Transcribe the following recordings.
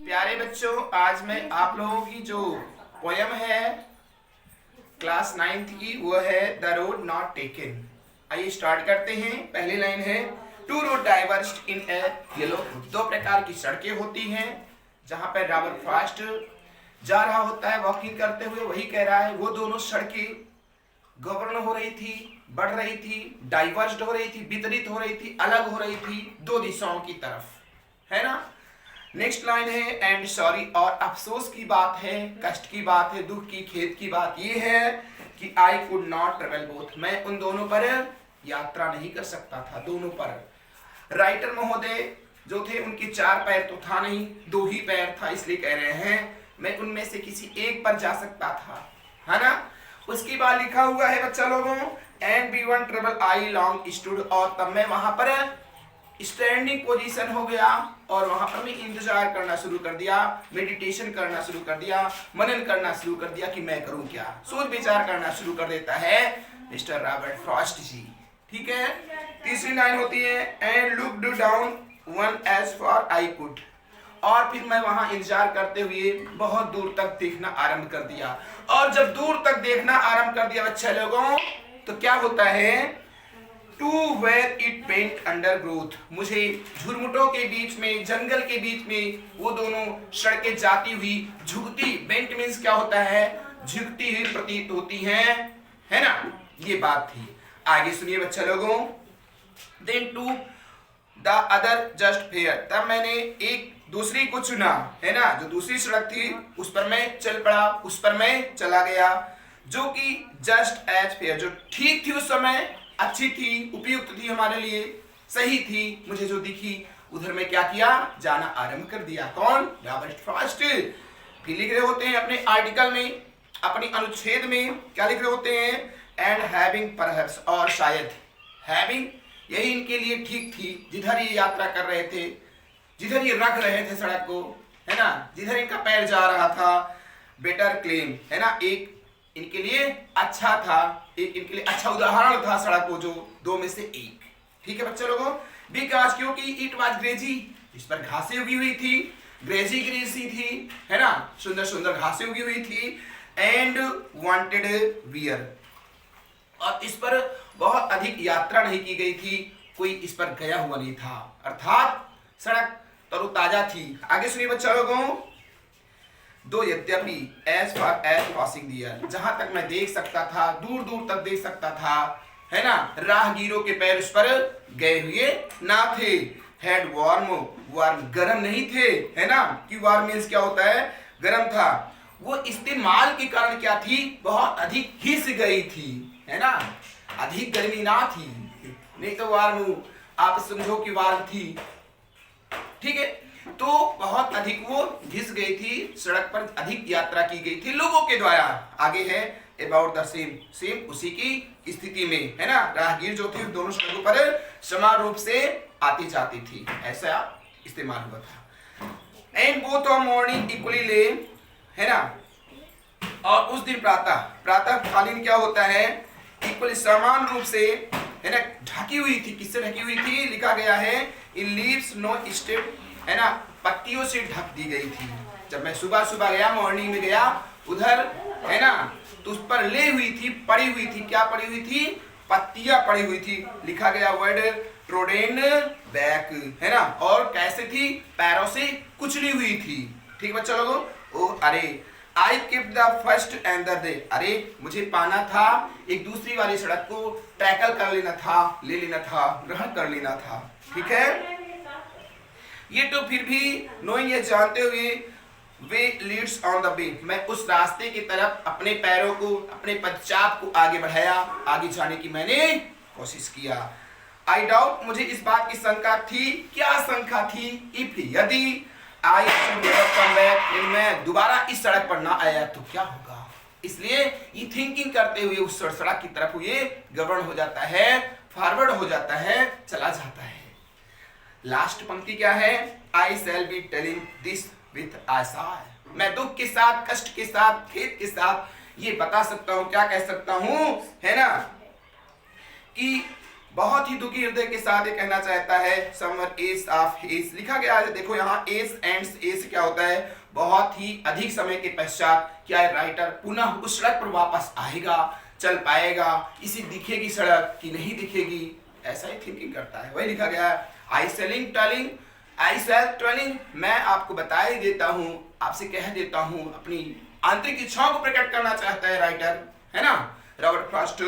प्यारे बच्चों, आज मैं आप लोगों की जो पोयम है क्लास 9th की वो है द रोड नॉट टेकन। आइए स्टार्ट करते हैं। पहली लाइन है two road diverged in a yellow. दो प्रकार की सड़कें होती हैं जहां पर रावर फास्ट जा रहा होता है वॉकिंग करते हुए। वही कह रहा है वो दोनों सड़कें गवर्न हो रही थी, बढ़ रही थी, डाइवर्स्ड हो रही थी, वितरित हो रही थी, अलग हो रही थी दो दिशाओं की तरफ, है ना। नेक्स्ट लाइन है एंड सॉरी, और अफसोस की बात है, कष्ट की बात है, दुख की, खेद की बात ये है कि I could not travel both, मैं उन दोनों पर यात्रा नहीं कर सकता था, दोनों पर। राइटर महोदय जो थे उनके चार पैर तो था नहीं, दो ही पैर था, इसलिए कह रहे हैं मैं उनमें से किसी एक पर जा सकता था, है ना। उसके बाद लिखा हुआ है बच्चा लोगों and be one travel I long stood, और तब मैं वहां पर स्टैंडिंग पोजीशन हो गया और वहां पर मैं इंतजार करना शुरू कर दिया, मेडिटेशन करना शुरू कर दिया, मनन करना शुरू कर दिया कि मैं करूं क्या, सोच विचार करना शुरू कर देता है मिस्टर रॉबर्ट फ्रॉस्ट जी। ठीक है। तीसरी लाइन होती है and looked down one as far I could, और फिर मैं वहां इंतजार करते हुए बहुत दूर तक देखना आरंभ कर दिया। और जब दूर तक देखना आरंभ कर दिया बच्चे लोगों तो क्या होता है to where it bent undergrowth, मुझे झुरमुटों के बीच में, जंगल के बीच में वो दोनों सड़कें जाती हुई झुकती, बेंट मीन्स क्या होता है, झुकती हुई प्रतीत होती हैं, है ना। ये बात थी। आगे सुनिए बच्चा लोगों then took the other just fair, तब मैंने एक दूसरी को चुना, है ना। जो दूसरी सड़क थी उस पर मैं चल पड़ा, उस पर मैं चला गया, जो कि जस्ट एज फेयर, जो ठीक थी उस समय, अच्छी थी, उपयुक्त थी हमारे लिए, सही थी, मुझे जो दिखी उधर में क्या किया, जाना आरंभ कर दिया। कौन? Robert Frost. फिर लिख रहे होते हैं अपने आर्टिकल में, अपनी अनुच्छेद में क्या लिख रहे होते हैं एंड हैविंग परहैप्स, और शायद, हैविंग यही इनके लिए ठीक थी जिधर ये यात्रा कर रहे थे, जिधर ये रख रहे थे सड़क को, है ना, जिधर इनका पैर जा रहा था। बेटर क्लेम, है ना, एक इनके लिए अच्छा था, एक इनके लिए अच्छा उदाहरण था सड़क को, जो दो में से एक। ठीक है बच्चे लोगों। बिकॉज क्योंकि इट वाज ग्रेजी, इस पर घासें उगी हुई थी, ग्रेजी ग्रेसी थी, है ना, सुंदर सुंदर घासें उगी हुई थी। एंड वांटेड वियर, और इस पर बहुत अधिक यात्रा नहीं की गई थी, कोई इस पर गया हुआ नहीं था, अर्थात सड़क तरोताजा थी। आगे सुनिए बच्चा लोगों दो यद्यपि as far as passing year, जहां तक मैं देख सकता था, दूर दूर तक देख सकता था, है ना, राहगीरों के पैर उस पर गए हुए ना थे। हेड वार्म, वार्म गर्म नहीं थे, है ना, कि वार्म मींस क्या होता है, गर्म था। वो इस्तेमाल के कारण क्या थी, बहुत अधिक घिस गई थी, है ना, अधिक गर्मी ना थी, नहीं तो वार्म आप समझो कि वार्म थी। ठीक है, तो बहुत अधिक वो घिस गई थी, सड़क पर अधिक यात्रा की गई थी लोगों के द्वारा। आगे है अबाउट द सेम, सेम उसी की स्थिति में, है ना, राहगीर जो थे दोनों सड़कों पर समान रूप से आती जाती थी, ऐसा इस्तेमाल हुआ था। And both of morning equally ले, है ना, और उस दिन प्रातः कालीन क्या होता है, इक्वली समान रूप से, है ना, ढकी हुई थी। किससे ढकी हुई थी? लिखा गया है इन लीव्स नो स्टेप, है ना, पत्तियों से ढक दी गई थी। जब मैं सुबह सुबह गया, मॉर्निंग में गया उधर, है ना, तो उस पर ले हुई थी, पड़ी हुई थी, क्या पड़ी हुई थी, पत्तियां पड़ी हुई थी। लिखा गया वर्ड ट्रोडेन बैक, है ना, और कैसे थी, पैरों से कुचली हुई थी। ठीक बच्चा लोगों। ओ अरे I keep the first and the day, अरे मुझे पाना था, एक दूसरी वाली सड़क को टैकल कर लेना था, ले लेना था, ग्रहण कर लेना था। ठीक है। ये तो फिर भी नोइंग, ये जानते हुए, वे लीड्स ऑन द वे, मैं उस रास्ते की तरफ अपने पैरों को, अपने पदचाप को आगे बढ़ाया, आगे जाने की मैंने कोशिश किया। आई डाउट, मुझे इस बात की शंका थी, क्या शंका थी, इफ यदि I should never come back, मैं दोबारा इस सड़क पर ना आया तो क्या होगा। इसलिए ये थिंकिंग करते हुए उस सड़क की तरफ ये गवर्न हो जाता है, फॉरवर्ड हो जाता है, चला जाता है। लास्ट पंक्ति क्या है, I shall be telling this with a sigh, मैं दुख के साथ, कष्ट के साथ, खेद के साथ ये बता सकता हूं, क्या कह सकता हूं, है ना, कि बहुत ही दुखी हृदय के साथ ये कहना चाहता है समवन एस ऑफ एस लिखा गया है। देखो यहाँ एस एंड्स एस क्या होता है, बहुत ही अधिक समय के पश्चात क्या है राइटर पुनः उस सड़क पर वापस आएगा, चल पाएगा, इसी दिखेगी सड़क कि नहीं दिखेगी, ऐसा ही थिंकिंग करता है, वही लिखा गया है। आई सेलिंग टेलिंग, आई सेल टेलिंग, मैं आपको बता ही देता हूँ, आपसे कह देता हूँ, अपनी आंतरिक इच्छाओं को प्रकट करना चाहता है राइटर, है ना। रॉबर्ट फ्रॉस्ट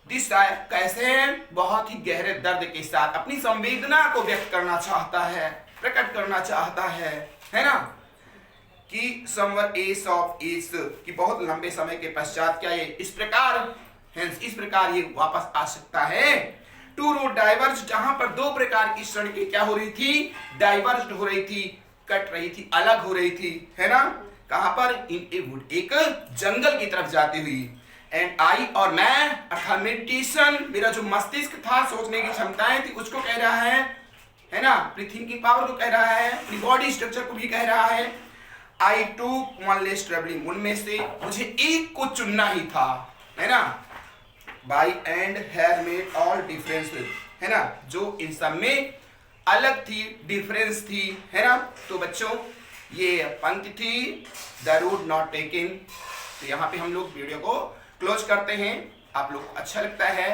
दिस कैसे हैं, बहुत ही गहरे दर्द के साथ अपनी संवेदना को व्यक्त करना चाहता है, प्रकट करना चाहता है ना, कि समवन एस ऑफ एस कि बहुत लंबे समय के पश्चात क्या ये इस प्रकार ये वापस आ सकता है। टू रोड डाइवर्ज, जहां पर दो प्रकार की सड़कें क्या हो रही थी, डाइवर्ज हो रही थी, कट रही थी, अलग हो रही थी, है ना। कहां पर, इन ए वुड, एक जंगल की तरफ जाती हुई। एंड आई, और मैं, अर्थात मेडिटेशन, मेरा जो मस्तिष्क था, सोचने की क्षमताएं थी, उसको कह रहा है ना, अपनी थिंकिंग पावर को कह रहा है, अपनी बॉडी स्ट्रक्चर को भी कह रहा है। आई टूक वन लेस ट्रेवलिंग, उनमें से मुझे एक को चुनना ही था, है ना। By and had made all difference, है ना, जो इन सब में अलग थी, डिफरेंस थी, है ना। तो बच्चों ये पंक्ति थी द रोड नॉट टेकन। तो यहाँ पे हम लोग वीडियो को क्लोज करते हैं। आप लोग को अच्छा लगता है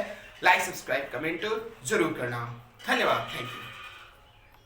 लाइक सब्सक्राइब कमेंट जरूर करना। धन्यवाद, थैंक यू।